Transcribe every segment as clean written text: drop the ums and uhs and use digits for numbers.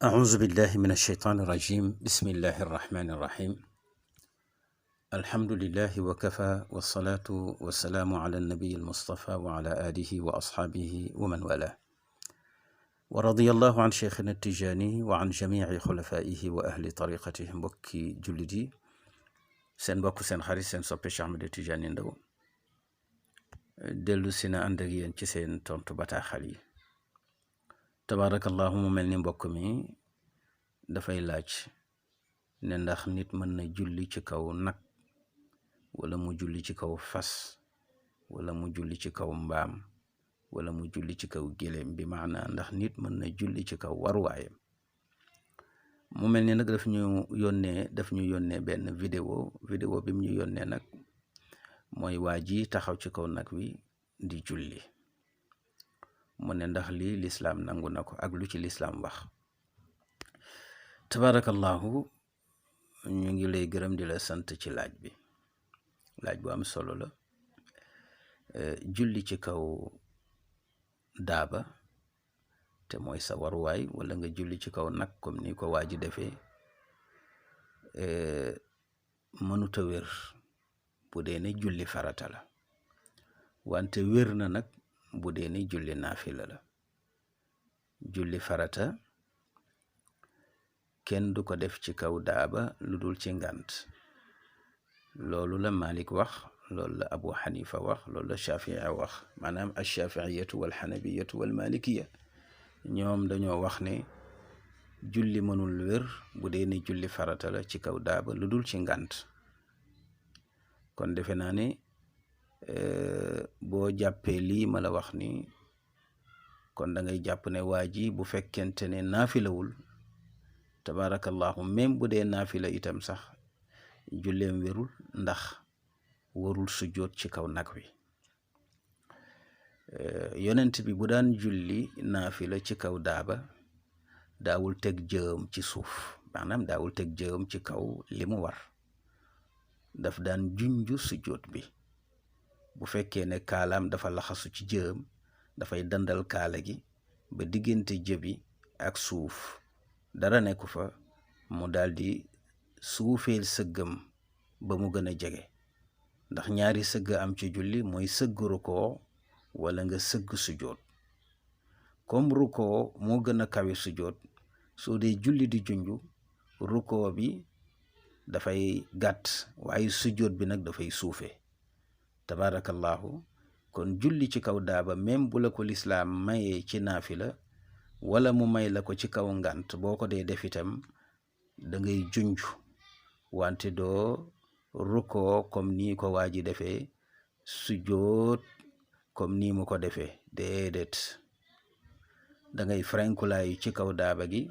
أعوذ بالله من الشيطان الرجيم. بسم الله الرحمن الرحيم. الحمد لله وكفى، والصلاة والسلام على النبي المصطفى وعلى آله وأصحابه ومن والاه. ورضي الله عن شيخنا التجاني وعن جميع خلفائه وأهل طريقته. mbokki jullit yi, seen mbokk seen xarit seen soppe Cheikh Ahmed Tidiane Ndao dellu si na ànd ak yéen ci seen tontu bataaxal yi. Tabaarakallahu, mu mel ni mbokk mi dafay laaj ne ndax nit mën na julli ci kaw nag, wala mu julli ci kaw fas, wala mu julli ci kaw mbaam, wala mu julli ci kaw géléem, bi maana ndax nit mën na julli ci kaw waruwaayam. mu mel ni nag daf ñu yónnee benn vidéo bi mu ñu yónnee nag mooy waa ji taxaw ci kaw nag wi di julli. mu ne ndax lii lislaam nangu na ko ak lu ci lislaam wax. Tabarakallahu, ñu ngi lay gërëm di la sant ci laaj bi. laaj bu am solo la. julli ci kaw daaba te mooy sa waruwaay, wala nga julli ci kaw nag comme ni ko waa ji defee, mënuta wér bu dee ne julli farata la, wante wér na nag bu dee ne julli naafila la. julli farata kenn du ko def ci kaw daaba lu dul ci ngànt. loolu la Malik wax, loolu la Abu Hanifa wax, loolu la Shafii wax. maanaam alshafiiyatu walxanabiyatu walmalikiya ñoom dañoo wax ne julli mënul wér bu dee ne julli farata la ci kaw daaba lu dul ci ngànt. kon defe naa ne boo jàppee lii ma la wax ni, kon da ngay jàpp ne waa ji bu fekkente ne naafilawul, tabaarakallahu, même bu dee naafila itam sax julleem wérul, ndax warul sujjóot ci kaw nag wi. yonent bi bu daan julli naafila ci kaw daaba daawul teg jëam ci suuf, maanaam daawul teg jëam ci kaw li mu war, daf daan junju sujjóot bi. bu fekkee ne kaalaam dafa laxasu ci jëam, dafay dandal kaala gi ba diggante jëbi ak suuf dara nekku fa, mu daldi suufeel sëggam ba mu gën a jege. ndax ñaari sëgg am ci julli, mooy sëgg rukoo wala nga sëgg sujjóot. comme rukoo moo gën a kawe sujjóot, soo dee julli di junju, rukoo bi dafay gàtt waaye sujjóot bi nag dafay suufe. tabaarakallahu, kon julli ci kaw daaba même bu la ko lislaam mayee ci naafila, wala mu may la ko ci kaw ngànt, boo ko dee def itam da ngay junj, wante doo rukkoo comme nii ko waa ji defee, sujjóot comme nii mu ko defee. déedéet, da ngay frenkulaayu ci kaw daaba gi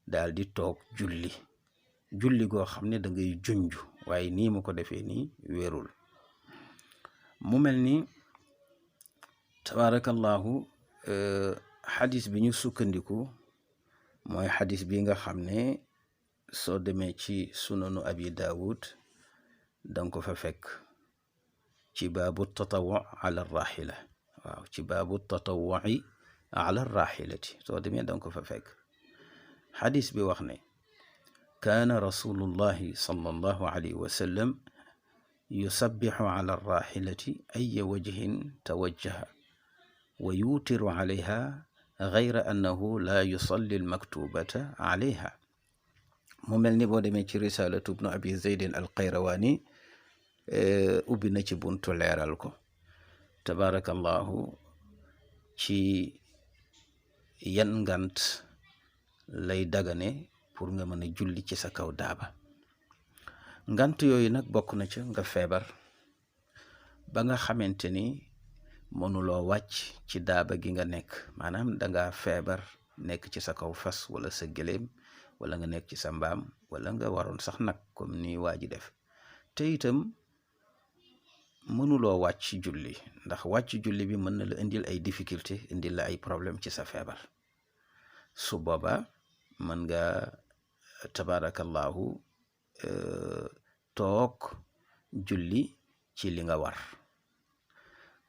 daal di toog julli goo xam ne da ngay junj, waaye nii mu ko defee nii wérul. mu mel ni tabaarakallahu, xadis bi ñu sukkandiku mooy xadis bi nga xam ne soo demee ci sunanu abi daawud danga ko fa fekk ci baabu tatawu ala rahila. waaw, ci baabu tatawui ala rahilati, soo demee danga ko fa fekk. xadis bi wax ne kaana rasulullahi sallallahu alayhi wa sallam yusabbixu ala rahilati aya wajhin tawajjaha wa yuutiru alayha gayra annahu la yusalli almaktubata alayha. mu mel ni boo demee ci risalatu ibnu abi zeydin al qayrawaani ubbi na ci buntu leeral ko. tabaarakallahu, ci yan ngant lay dagane pour nga mën a julli ci sa kaw daaba. ngant yooyu nag bokk na ca nga feebar ba nga xamante ni mënuloo wàcc ci daaba gi nga nekk, maanaam danga feebar nekk ci sa kaw fas wala sa gëléem, wala nga nekk ci sa mbaam, wala nga waroon sax nag comme ni waa ji def, te itam mënuloo wàcc julli, ndax wàcc julli bi mën na la indil ay difficulté, indil la ay problème ci sa feebar. su booba mën nga tabaarakallahu toog julli ci li nga war.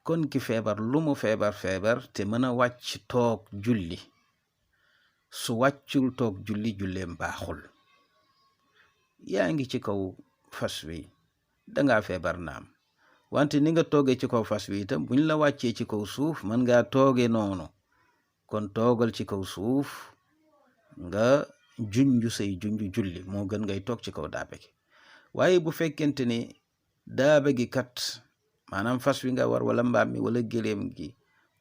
kon ki feebar lu mu feebar te mën a wàcc toog julli, su wàccul toog julli julleem baaxul. yaa ngi ci kaw fas wi dangaa feebar naam, wante ni nga toogee ci kaw fas wi itam buñ la wàccee ci kaw suuf mën ngaa toogee noonu. kon toogal ci kaw suuf nga junju say junju julli moo gën ngay toog ci kaw daabe gi. waaye bu fekkente ni daabe gi kat maanaam fas wi nga war wala mbaam mi wala géléem gi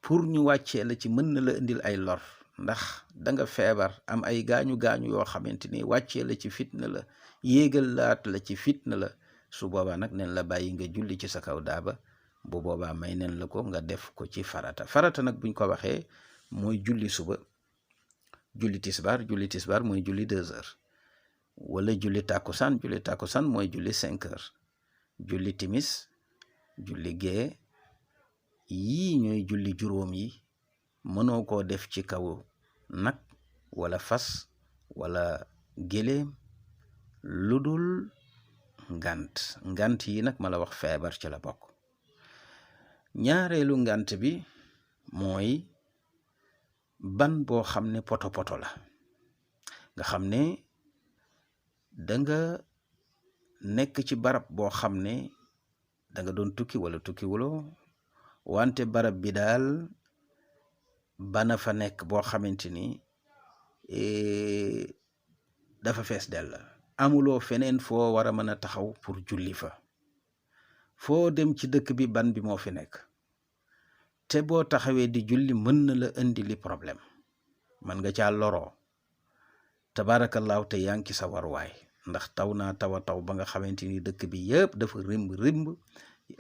pour ñu wàccee la ci mën na la indil ay lor, ndax danga feebar am ay gaañu-gaañu yoo xamante ni wàccee la ci fitna la, yéegal laat la ci fitna la, su boobaa nag nen la bàyyi nga julli ci sa kaw daaba. bu boobaa may nen la ko nga def ko ci farata nag buñ ko waxee mooy julli suba, julli tisbaar mooy julli 2 heures, wala julli tàkkusaan mooy julli 5 heures, julli timis, julli gee, yii ñooy julli juróom yi. mënoo koo def ci kaw nag wala fas wala géléem lu dul ngant yi nag ma la wax feebar ci la bokk. ñaareelu ngant bi mooy ban boo xam ne poto la, nga xam ne danga nekk ci barab boo xam ne danga doon tukki wala tukki wuloo, wante barab bi daal bana fa nekk boo xamante ni dafa fees dell, amuloo feneen foo war a mën a taxaw pour julli fa. foo dem ci dëkk bi ban bi moo fi nekk, te boo taxawee di julli mën na la indi li problème, mën nga caa loroo tabaarakallaahu te yaa ngi ci sa waruwaay, ndax taw ba nga xamante ni dëkk bi yëpp dafa rimb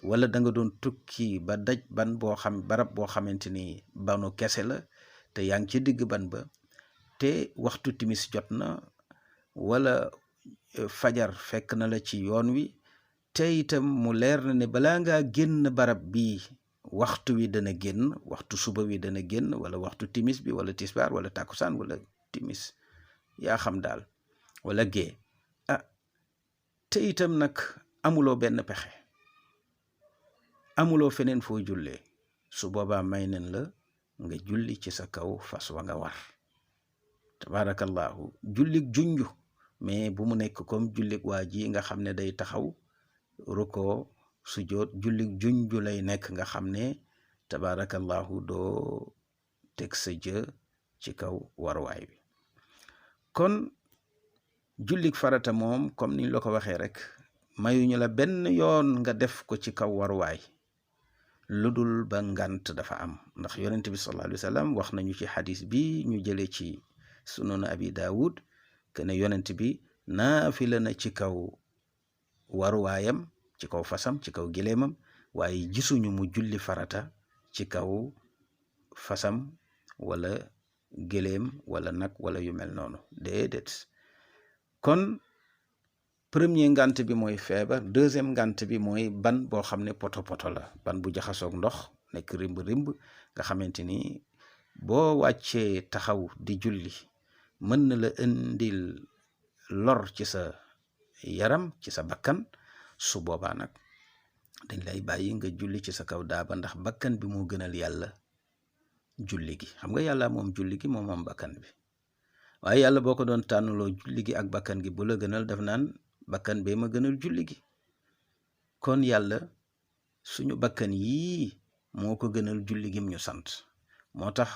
wala da nga doon tukki ba daj barab boo xamante ni banu kese la te yaa ngi ci digg ban ba, te waxtu timis jot na wala fajar fekk na la ci yoon wi, te itam mu leer na ne balaa ngaa génn barab bii waxtu wi dana génn, waxtu suba wi dana génn, wala waxtu timis bi wala tisbaar wala tàkkusaan wala timis yaa xam daal wala gee. te itam nag amuloo benn pexe, amuloo feneen foo jullee, su boobaa may nen la nga julli ci sa kaw fas wa nga war. tabaarakallaahu jullik junju, mais bu mu nekk comme jullik waa ji nga xam ne day taxaw rukkoo sujjóot. jullik junju lay nekk nga xam ne tabaarakallaahu doo teg sa jë ci kaw waruwaay bi. kon jullik farata moom comme niñ la ko waxee rek mayuñu la benn yoon nga def ko ci kaw waruwaay lu dul ba ngant dafa am, ndax yonent bi sallallahu alayhi wa sallam wax nañu ci xadis bi ñu jëlee ci sunan abi daawud que ne yonent bi naafila na ci kaw waruwaayam, ci kaw fasam, ci kaw gileemam, waaye gisuñu mu julli farata ci kaw fasam wala gileem wala nag wala yu mel noonu, déedéet. kon premier ngant bi mooy feebar, deuxième ngant bi mooy ban boo xam ne poto la, ban bu jaxasoog ndox nekk rimb nga xamante ni boo wàccee taxaw di julli mën na la indil lor ci sa yaram, ci sa bakkan. su boobaa nag dañ lay bàyyi nga julli ci sa kaw daaba, ndax bakkan bi moo gënal yàlla julli gi. xam nga yàlla moom julli gi moom bakkan bi, waaye yàlla boo ko doon tànnuloo julli gi ak bakkan gi bu la gënal def naan bakkan bee ma gënal julli gi. kon yàlla suñu bakkan yii moo ko gënal julli gim ñu sant. moo tax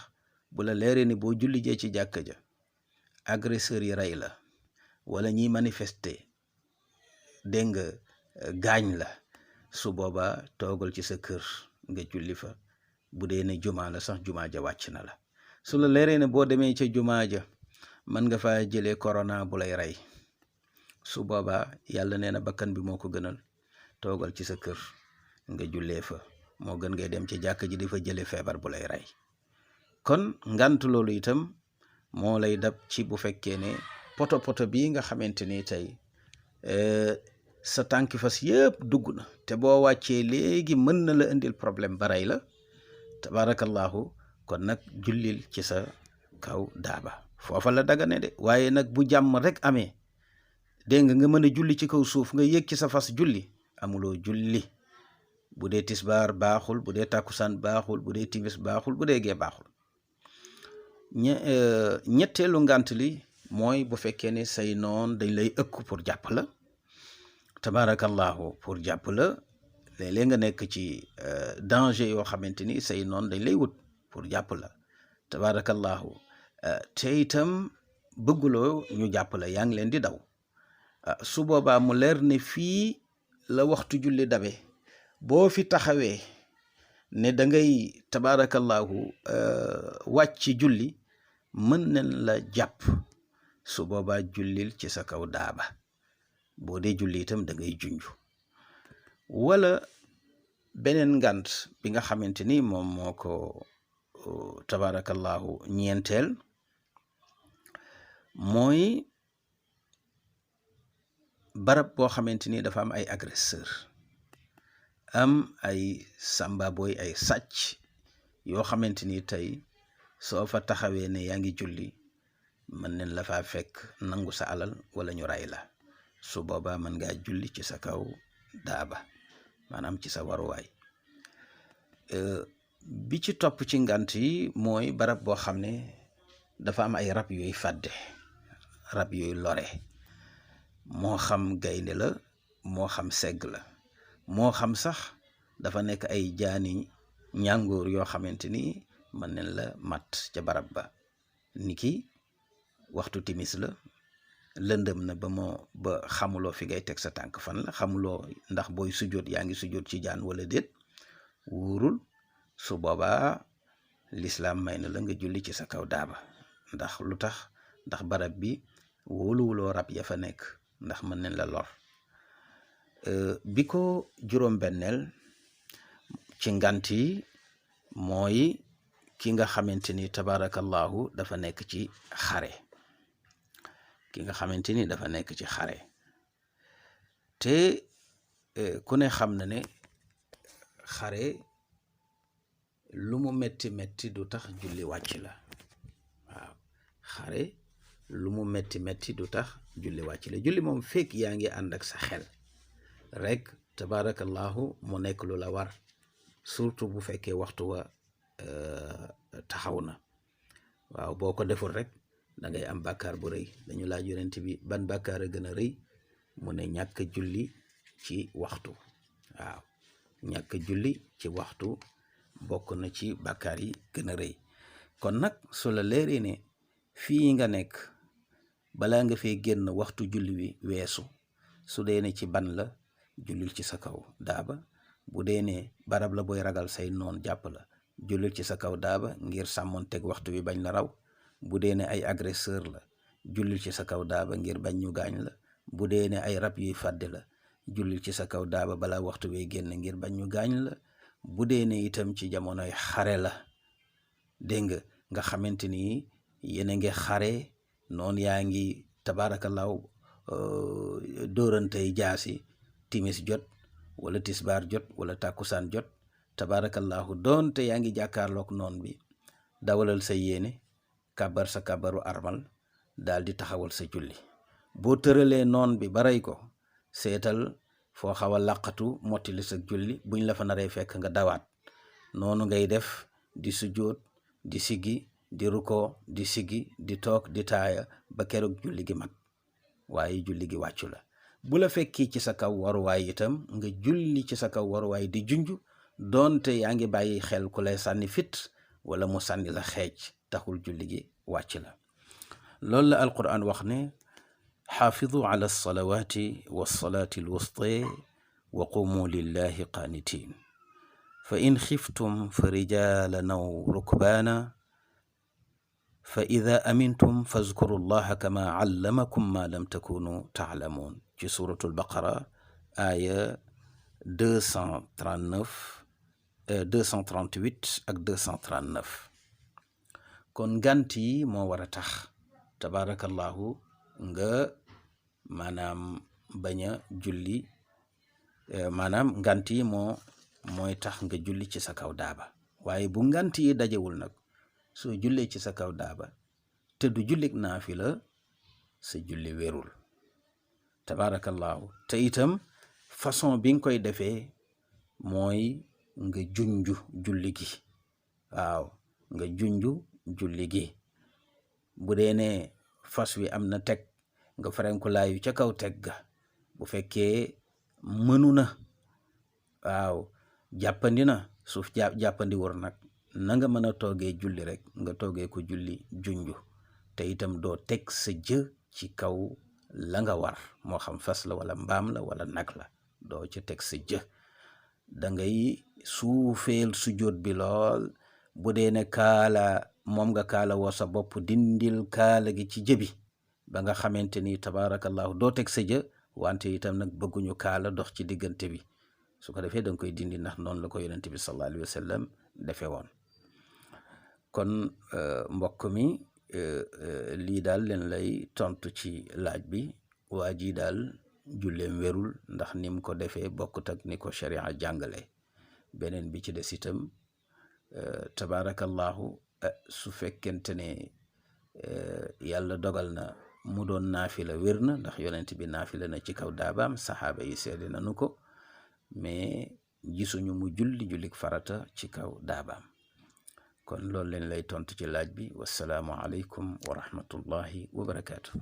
bu la leeree ni boo julli jee ci jàkka ja agresseur yi rey la wala ñiy manifester dégg nga gaañ la, su boobaa toogal ci sa kër nga julli fa. bu dee ne jumaa la sax jumaa ja wàcc na la. su la leeree ne boo demee ca jumaa ja mën nga fa jëlee corona bu lay rey, su boobaa yàlla nee na bakkan bi moo ko gënal toogal ci sa kër nga jullee fa, moo gën ngay dem ci jàkk ji di fa jëlee feebar bu lay rey. kon ngant loolu itam moo lay dab ci bu fekkee ne poto bii nga xamante ni tey sa tànki fas yëpp dugg na, te boo wàccee léegi mën na la indil problème ba rey la. tabaarakallaahu kon nag jullil ci sa kaw daaba, foofa la dagane de. waaye nag bu jàmm rek amee dégg nga mën a julli ci kaw suuf nga yëg ci sa fas julli, amuloo julli. bu dee tisbaar baaxul, bu dee tàkkusaan baaxul, bu dee timis baaxul, bu dee gee baaxul. ñetteelu ngant li mooy bu fekkee ne say noon dañ lay ëkk pour jàpp la tabarakallahu pour jàpp la léeg-léeg nga nekk ci danger yoo xamante ni say noon dañ lay wut pour jàpp la tabarakallahu te itam bëgguloo ñu jàpp la yaa ngi leen di daw su boobaa mu leer ne fii la waxtu julli dabe boo fi taxawee ne da ngay tabarakallahu wàcc julli mën nañ la jàpp su boobaa jullil ci sa kaw daaba boo dee julli itam da ngay junj wala beneen ngant bi nga xamante ni moom moo ko tabarakallahu ñeenteel mooy barab boo xamante ni dafa am ay agresseur am ay samba boy ay sàcc yoo xamante ni tey soo fa taxawee ne yaa ngi julli mën nañ la faa fekk nangu sa alal wala ñu ray la su boobaa mën ngaa julli ci sa kaw daaba maanaam ci sa waruwaay bi ci topp ci ngant yi mooy barab boo xam ne dafa am ay rab yooyu fàdde rab yooyu lore moo xam gaynde la moo xam segg la moo xam sax dafa nekk ay jaani ñàngoor yoo xamante ni mën nañ la mat ca barab ba niki waxtu timis la lëndëm na ba xamuloo fi ngay teg sa tànk fan la xamuloo ndax booy sujjóot yaa ngi sujjóot ci jaan wala déet wóorul su boobaa lislaam may na la nga julli ci sa kaw daaba ndax lu tax ndax barab bi wóoluwuloo rab ya fa nekk ndax mën nañ la lor bi ko juróom-benneel ci ngant yi mooy ki nga xamante ni tabarakallahu dafa nekk ci xare te ku ne xam na ne xare lu mu metti metti du tax julli wàcc la waaw xare lu mu metti metti du tax julli wàcc la julli moom fekk yaa ngi ànd ak sa xel rek tabarakallahu mu nekk lu la war surtout bu fekkee waxtu wa taxaw na waaw boo ko deful rek da ngay am bàkkaar bu rëy dañu laaj yonent bi ban bàkkaar a gën a rëy mu ne ñàkk julli ci waxtu waaw ñàkk julli ci waxtu bokk na ci bàkkaar yi gën a rëy kon nag su la leeree ne fii nga nekk balaa nga fee génn waxtu julli wi weesu su dee ne ci ban la jullil ci sa kaw daaba bu dee ne barab la booy ragal say noon jàpp la jullil ci sa kaw daaba ngir sàmmoon teg waxtu wi bañ la raw bu dee ne ay agresseur la jullil ci sa kaw daaba ngir bañ ñu gaañ la bu dee ne ay rab yuy fàdde la jullil ci sa kaw daaba balaa waxtu wi génn ngir bañ ñu gaañ la bu dee ne itam ci jamonoy xare la dégg nga xamante ni yéen a ngi xare noonu yaa ngi tabaarakallaahu dóorantey jaasi timis jot wala tisbaar jot wala tàkkusaan jot tabaarakallaahu doonte yaa ngi jàkkaarloog noon bi dawalal sa yéene kàbbar sa kàbbaru armal daal di taxawal sa julli boo tëralee noon bi ba rey ko seetal foo xaw a làqatu mottali sa julli buñ la fa naree fekk nga dawaat noonu ngay def di sujjóot di siggi di ruko di siggi di toog di taaya ba keroog julli gi mat waaye julli gi wàccu la bu la fekki ci sa kaw waruwaay itam nga julli ci sa kaw waruwaay di junj doonte yaa ngi bàyyi xel ku lay sànni fit wala mu sànni la xeej taxul julli gi wàcc la loolu la alquran wax ne xaafidu ala alsalawati walsalati alwusta wa qumu lillahi qaanitin fa in xiftum fa rijalan aw rukbaana fa ida amintum fazkuru llaha kama allamakum ma lam takunu taalamuun ci suratul baqara aya 238 ak 239 kon ngant yi moo war a tax tabarakallahu nga maanaam bañ a julli maanaam ngant yi mooy tax nga julli ci sa kaw daaba waaye bu ngant yi dajewul nag soo jullee ci sa kaw daaba te du jullik naafila sa julli wérul tabarakallahu te itam façon bi nga koy defee mooy nga junju julli gi waaw nga junju julli gi bu dee ne fas wi am na teg nga ferenkulaayu ca kaw teg ga. bu fekkee mënu na waaw jàppandi na suuf jàppandi wër nag na nga mën a toogee julli rek nga toogee ko julli junju te itam doo teg sa jë ci kaw la nga war moo xam fas la wala mbaam la wala nag la doo ca teg sa jë. da ngay suufeel sujjóot bi lool. bu dee ne kaala moom nga kaala woo sa bopp dindil kaala gi ci jëbi ba nga xamante ni tabaarakallahu doo teg sa jë wante itam nag bëgguñu kaala dox ci diggante bi su ko defee da nga koy dindi ndax noonu la ko yonent bi sallallahu alayhi wa sallam defe woon. kon mbokk mi lii daal leen lay tontu ci laaj bi. waa ji daal julleem wérul ndax ni mu ko defee bokkut ak ni ko sharia jàngale. beneen bi ci des itam tabaarakallahu su fekkente ne yàlla dogal na mu doon naafila wér na ndax yonent bi naafila na ci kaw daabaam saxaaba yi seede nañu ko mais gisuñu mu jullik farata ci kaw daabaam. kon loolu leen lay tontu ci laaj bi. wassalaamu aleykum wa rahmatullahi wa barakaatu.